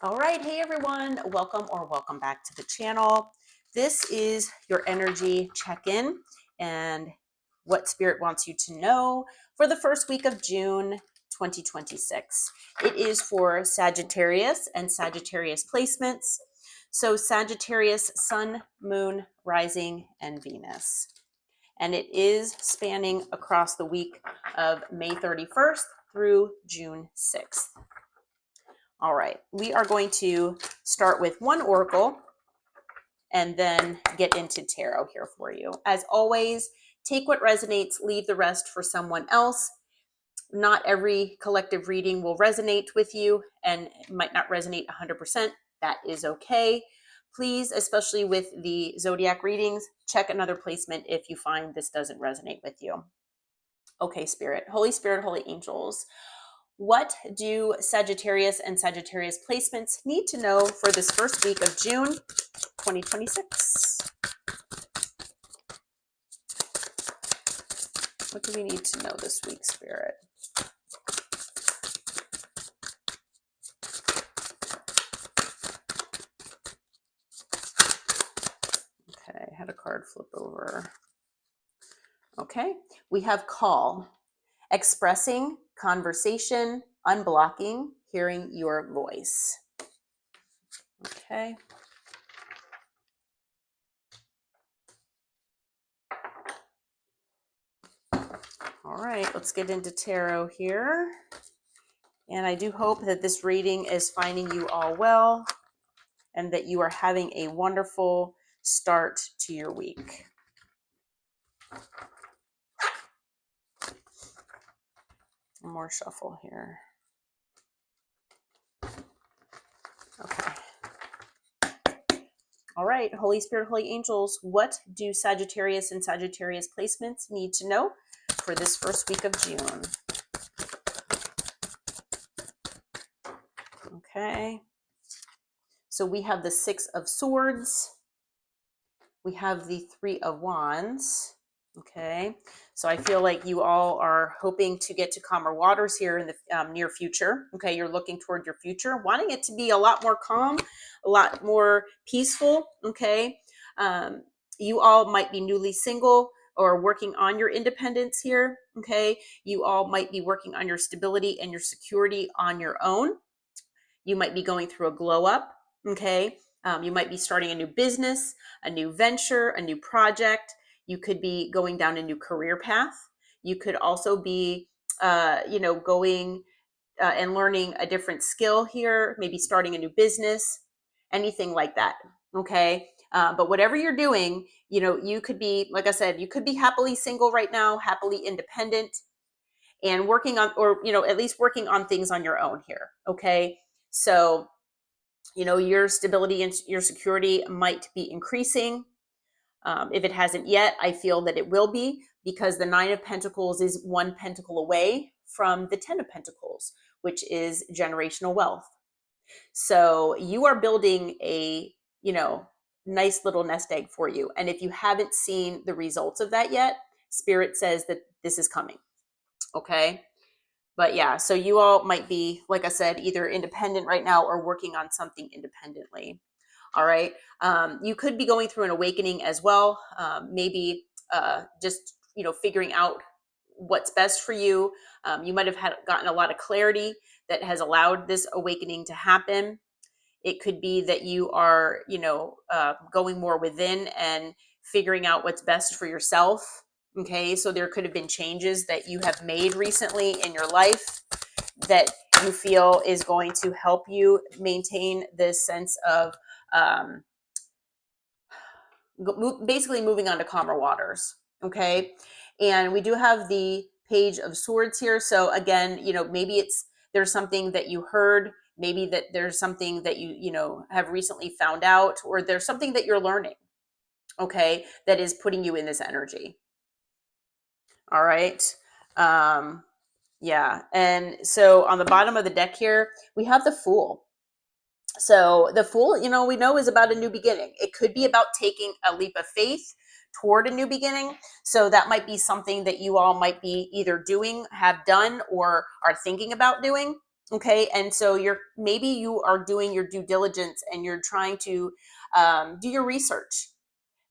All right, hey everyone, welcome back to the channel. This is your energy check-in and what Spirit wants you to know for the first week of June 2026. It is for Sagittarius and Sagittarius placements. So Sagittarius, Sun, Moon, Rising, and Venus. And it is spanning across the week of May 31st through June 6th. All right, we are going to start with one oracle and then get into tarot here for you. As always, take what resonates, leave the rest for someone else. Not every collective reading will resonate with you and it might not resonate 100%. That is okay. Please, especially with the zodiac readings, check another placement if you find this doesn't resonate with you. Okay, Spirit, Holy Spirit, Holy Angels. What do Sagittarius and Sagittarius placements need to know for this first week of June 2026? What do we need to know this week, Spirit? Okay, I had a card flip over. Okay, we have call, expressing, conversation, unblocking, hearing your voice. Okay. All right, let's get into tarot here. And I do hope that this reading is finding you all well and that you are having a wonderful start to your week. One more shuffle here. Okay. All right, Holy Spirit, Holy Angels, what do Sagittarius and Sagittarius placements need to know for this first week of June? Okay. So we have the Six of Swords. We have the Three of Wands. Okay. So I feel like you all are hoping to get to calmer waters here in the near future. Okay. You're looking toward your future, wanting it to be a lot more calm, a lot more peaceful. Okay. You all might be newly single or working on your independence here. Okay. You all might be working on your stability and your security on your own. You might be going through a glow up. Okay. You might be starting a new business, a new venture, a new project. You could be going down a new career path. You could also be, going and learning a different skill here, maybe starting a new business, anything like that. Okay. But whatever you're doing, you could be, like I said, you could be happily single right now, happily independent, and working on, or, at least working on things on your own here. Okay. So, your stability and your security might be increasing. If it hasn't yet, I feel that it will be, because the Nine of Pentacles is one pentacle away from the Ten of Pentacles, which is generational wealth. So you are building a, nice little nest egg for you. And if you haven't seen the results of that yet, Spirit says that this is coming. Okay. But yeah, so you all might be, like I said, either independent right now or working on something independently. All right. You could be going through an awakening as well. Maybe just, figuring out what's best for you. You might have gotten a lot of clarity that has allowed this awakening to happen. It could be that you are, going more within and figuring out what's best for yourself. Okay. So there could have been changes that you have made recently in your life that you feel is going to help you maintain this sense of, basically moving on to calmer waters. Okay. And we do have the Page of Swords here. So again, maybe there's something that you heard, maybe that there's something that you have recently found out, or there's something that you're learning. Okay. That is putting you in this energy. All right. Yeah. And so on the bottom of the deck here, we have the Fool. So the Fool, we know is about a new beginning. It could be about taking a leap of faith toward a new beginning. So that might be something that you all might be either doing, have done, or are thinking about doing. Okay. And so maybe you are doing your due diligence and you're trying to do your research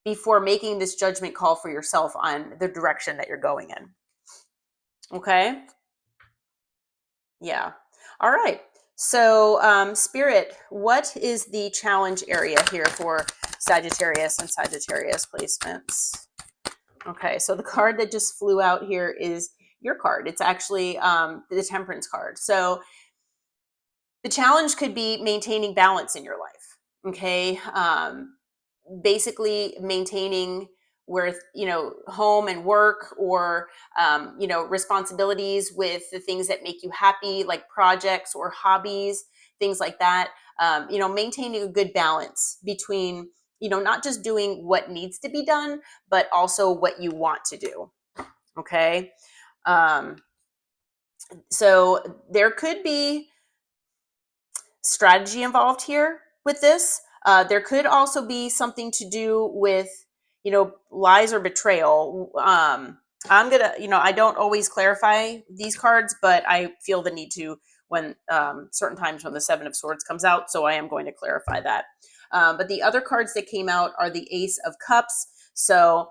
before making this judgment call for yourself on the direction that you're going in. Okay. Yeah. All right. So, Spirit, what is the challenge area here for Sagittarius and Sagittarius placements? Okay. So the card that just flew out here is your card. It's actually the Temperance card. So the challenge could be maintaining balance in your life. Okay. Basically maintaining where, home and work, or responsibilities with the things that make you happy, like projects or hobbies, things like that. Maintaining a good balance between, not just doing what needs to be done, but also what you want to do. Okay. So there could be strategy involved here with this. There could also be something to do with, lies or betrayal. I'm gonna, I don't always clarify these cards, but I feel the need to when certain times when the Seven of Swords comes out. So I am going to clarify that. But the other cards that came out are the Ace of Cups. So,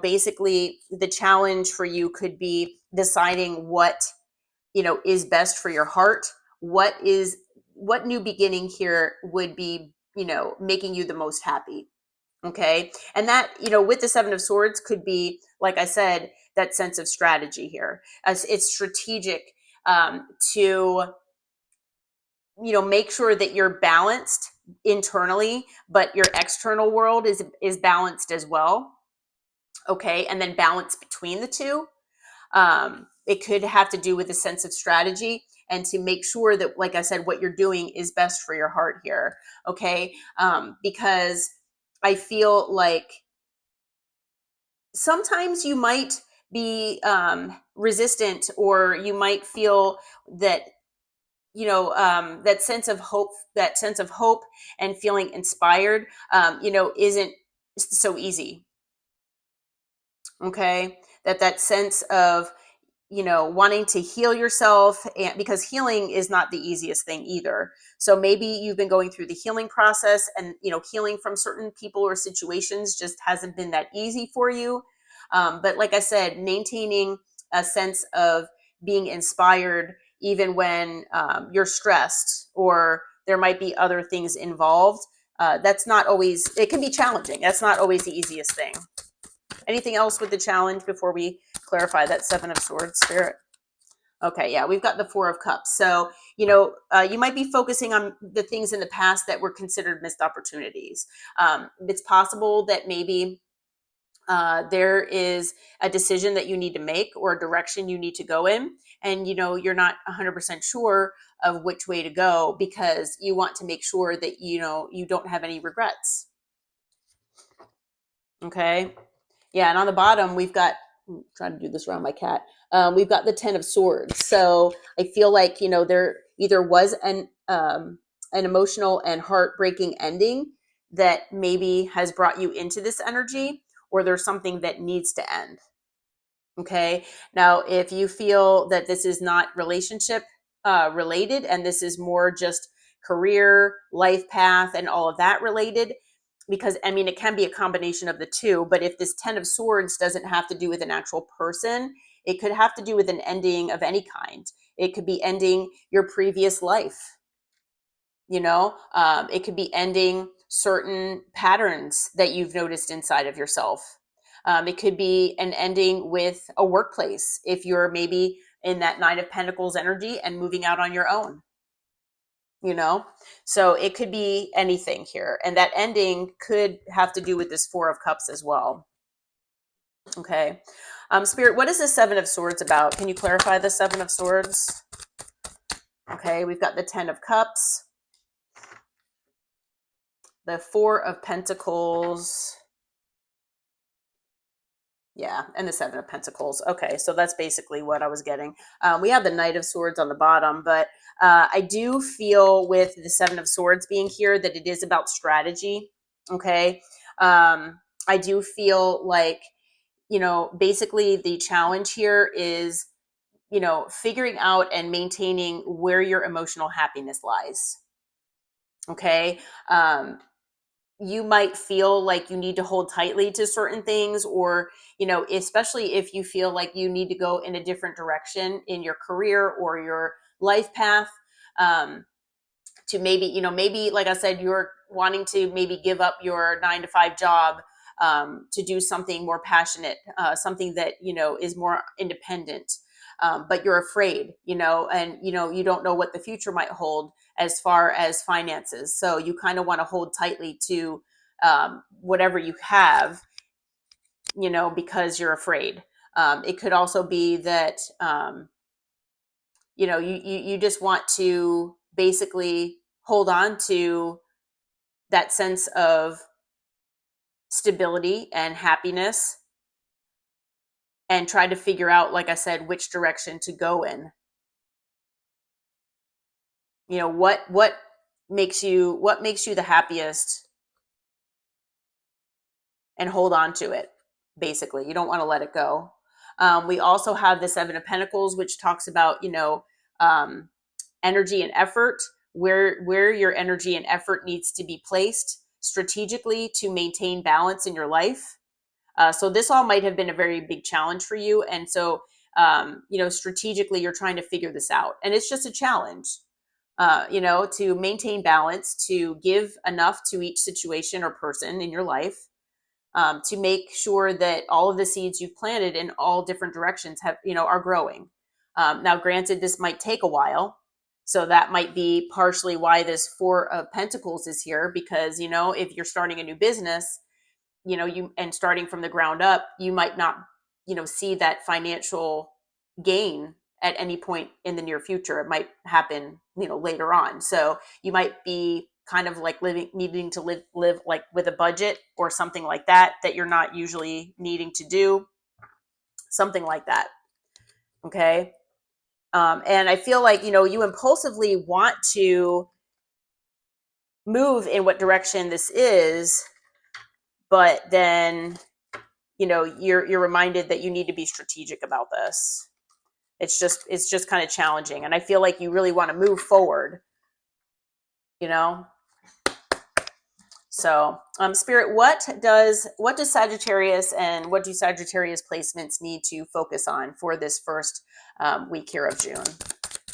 basically the challenge for you could be deciding what, is best for your heart. What new beginning here would be, making you the most happy. Okay. And that, with the Seven of Swords could be, like I said, that sense of strategy here. As it's strategic to, make sure that you're balanced internally, but your external world is balanced as well. Okay. And then balance between the two. It could have to do with a sense of strategy and to make sure that, like I said, what you're doing is best for your heart here. Okay. Because I feel like sometimes you might be resistant, or you might feel that, that sense of hope and feeling inspired, isn't so easy. Okay. That sense of, wanting to heal yourself, and because healing is not the easiest thing either. So maybe you've been going through the healing process, and, healing from certain people or situations just hasn't been that easy for you. But like I said, maintaining a sense of being inspired, even when you're stressed or there might be other things involved, that's not always, it can be challenging. That's not always the easiest thing. Anything else with the challenge before we clarify that Seven of Swords, Spirit? Okay, yeah, we've got the Four of Cups. So, you might be focusing on the things in the past that were considered missed opportunities. It's possible that maybe there is a decision that you need to make, or a direction you need to go in, and, you're not 100% sure of which way to go, because you want to make sure that, you don't have any regrets. Okay. Yeah, and on the bottom we've got, I'm trying to do this around my cat. We've got the Ten of Swords. So I feel like, there either was an emotional and heartbreaking ending that maybe has brought you into this energy, or there's something that needs to end. Okay. Now, if you feel that this is not relationship related, and this is more just career, life path, and all of that related, because it can be a combination of the two. But if this Ten of Swords doesn't have to do with an actual person, it could have to do with an ending of any kind. It could be ending your previous life. It could be ending certain patterns that you've noticed inside of yourself. It could be an ending with a workplace, if you're maybe in that Nine of Pentacles energy and moving out on your own. So it could be anything here, and that ending could have to do with this Four of Cups as well. Okay. Spirit, what is the Seven of Swords about? Can you clarify the Seven of Swords? Okay, we've got the Ten of Cups, the Four of Pentacles, yeah, and the Seven of Pentacles. Okay, so that's basically what I was getting. We have the Knight of Swords on the bottom, but I do feel with the Seven of Swords being here that it is about strategy. Okay. I do feel like, basically the challenge here is figuring out and maintaining where your emotional happiness lies. Okay. You might feel like you need to hold tightly to certain things, or, especially if you feel like you need to go in a different direction in your career or your life path, to maybe, like I said, you're wanting to maybe give up your 9-to-5 job, to do something more passionate, something that, is more independent. But you're afraid, and, you don't know what the future might hold as far as finances. So you kind of want to hold tightly to whatever you have, because you're afraid. It could also be that, you just want to basically hold on to that sense of stability and happiness, and try to figure out, like I said, which direction to go in. What makes you the happiest, and hold on to it. Basically, you don't want to let it go. We also have the 7 of Pentacles, which talks about, energy and effort, where your energy and effort needs to be placed strategically to maintain balance in your life. So this all might have been a very big challenge for you. And so, strategically, you're trying to figure this out. And it's just a challenge, to maintain balance, to give enough to each situation or person in your life, to make sure that all of the seeds you've planted in all different directions are growing. Now, granted, this might take a while. So that might be partially why this 4 of Pentacles is here, because, if you're starting a new business, and starting from the ground up, you might not, see that financial gain at any point in the near future. It might happen, later on. So you might be kind of like needing to live like with a budget or something like that you're not usually needing to do, something like that. Okay. And I feel like, you impulsively want to move in what direction this is, but then, you're reminded that you need to be strategic about this. It's just kind of challenging. And I feel like you really want to move forward, So, Spirit, what does Sagittarius and what do Sagittarius placements need to focus on for this first week here of June?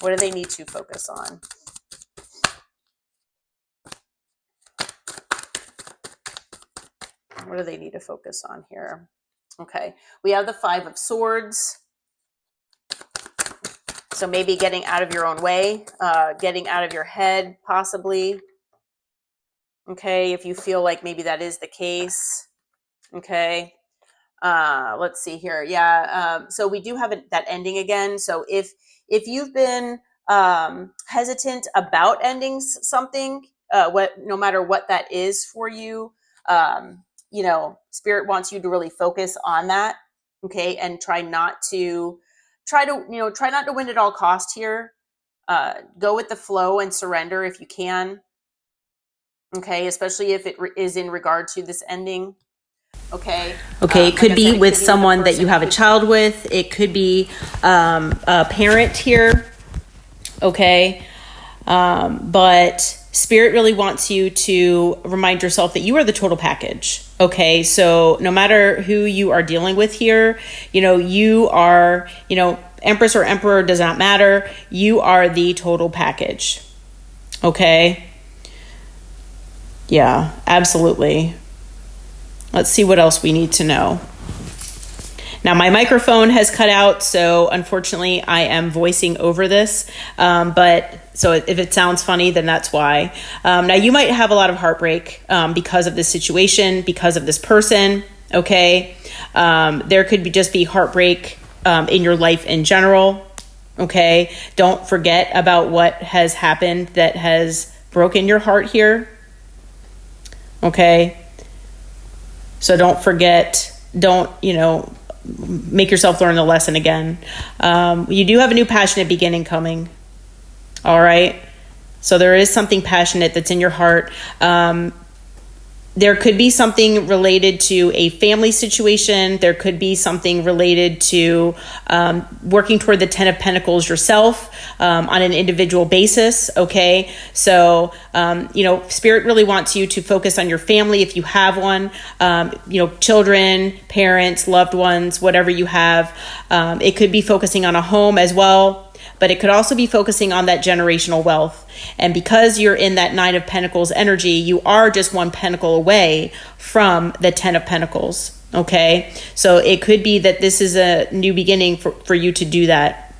What do they need to focus on? What do they need to focus on here? Okay, we have the 5 of Swords. So maybe getting out of your own way, getting out of your head, possibly. Okay, if you feel like maybe that is the case. Okay, let's see here. Yeah, so we do have that ending again. So if you've been hesitant about ending something, no matter what that is for you, Spirit wants you to really focus on that. Okay, and try not to win at all cost here. Go with the flow and surrender if you can. Okay, especially if it is in regard to this ending. Okay, it could be with someone that you have a child with. It could be a parent here. Okay, but Spirit really wants you to remind yourself that you are the total package. Okay, so no matter who you are dealing with here, you are, Empress or Emperor does not matter. You are the total package. Okay. Yeah, absolutely. Let's see what else we need to know. Now, my microphone has cut out, so unfortunately I am voicing over this. But so if it sounds funny, then that's why. Now, you might have a lot of heartbreak because of this situation, because of this person, okay? There could just be heartbreak in your life in general, okay? Don't forget about what has happened that has broken your heart here. Okay, so don't forget, make yourself learn the lesson again. You do have a new passionate beginning coming. All right, so there is something passionate that's in your heart. there could be something related to a family situation. There could be something related to working toward the 10 of Pentacles yourself on an individual basis. Okay. So, Spirit really wants you to focus on your family if you have one, children, parents, loved ones, whatever you have. It could be focusing on a home as well, but it could also be focusing on that generational wealth. And because you're in that 9 of Pentacles energy, you are just one pentacle away from the 10 of Pentacles. Okay. So it could be that this is a new beginning for you to do that.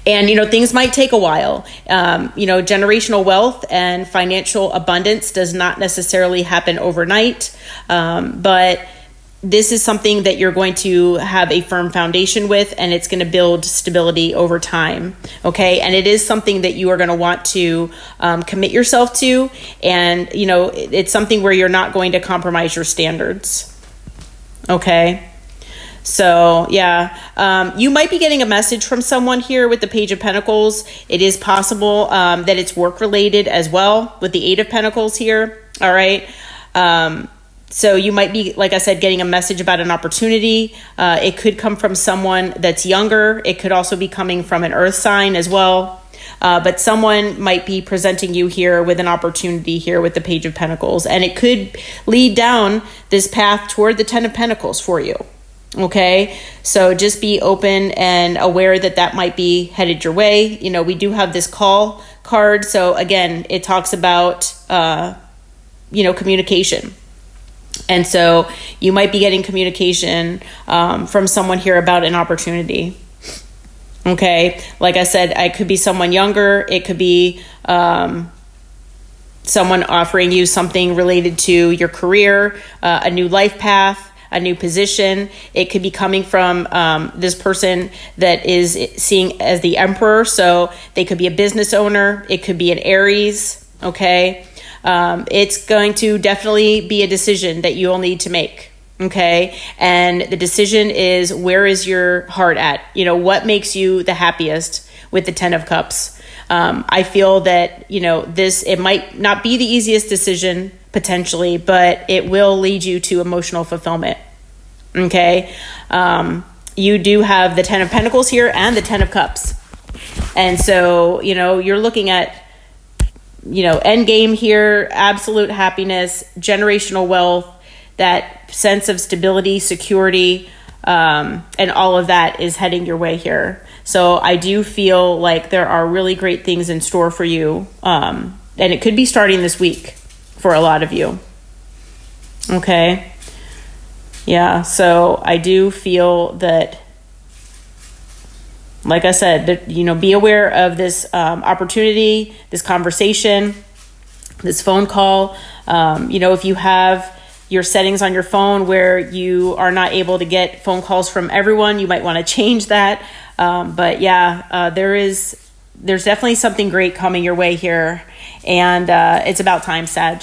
And, things might take a while. Generational wealth and financial abundance does not necessarily happen overnight. But this is something that you're going to have a firm foundation with, and it's going to build stability over time. Okay. And it is something that you are going to want to commit yourself to. And, it's something where you're not going to compromise your standards. Okay. So yeah, you might be getting a message from someone here with the Page of Pentacles. It is possible that it's work related as well with the 8 of Pentacles here. All right. So you might be, like I said, getting a message about an opportunity. It could come from someone that's younger. It could also be coming from an earth sign as well. But someone might be presenting you here with an opportunity here with the Page of Pentacles. And it could lead down this path toward the 10 of Pentacles for you. Okay. So just be open and aware that might be headed your way. We do have this call card. So again, it talks about, communication. And so you might be getting communication from someone here about an opportunity. Okay. Like I said, it could be someone younger. It could be someone offering you something related to your career, a new life path, a new position. It could be coming from this person that is seeing as the Emperor. So they could be a business owner. It could be an Aries. Okay. It's going to definitely be a decision that you'll need to make. Okay. And the decision is, where is your heart at? What makes you the happiest with the 10 of Cups? I feel that, it might not be the easiest decision potentially, but it will lead you to emotional fulfillment. Okay. You do have the 10 of Pentacles here and the 10 of Cups. And so, you're looking at, end game here, absolute happiness, generational wealth, that sense of stability, security, and all of that is heading your way here. So I do feel like there are really great things in store for you. And it could be starting this week for a lot of you. Okay. Yeah. So I do feel that, like I said, that, be aware of this opportunity, this conversation, this phone call. If you have your settings on your phone where you are not able to get phone calls from everyone, you might want to change that. But yeah, there's definitely something great coming your way here. And it's about time, Sag.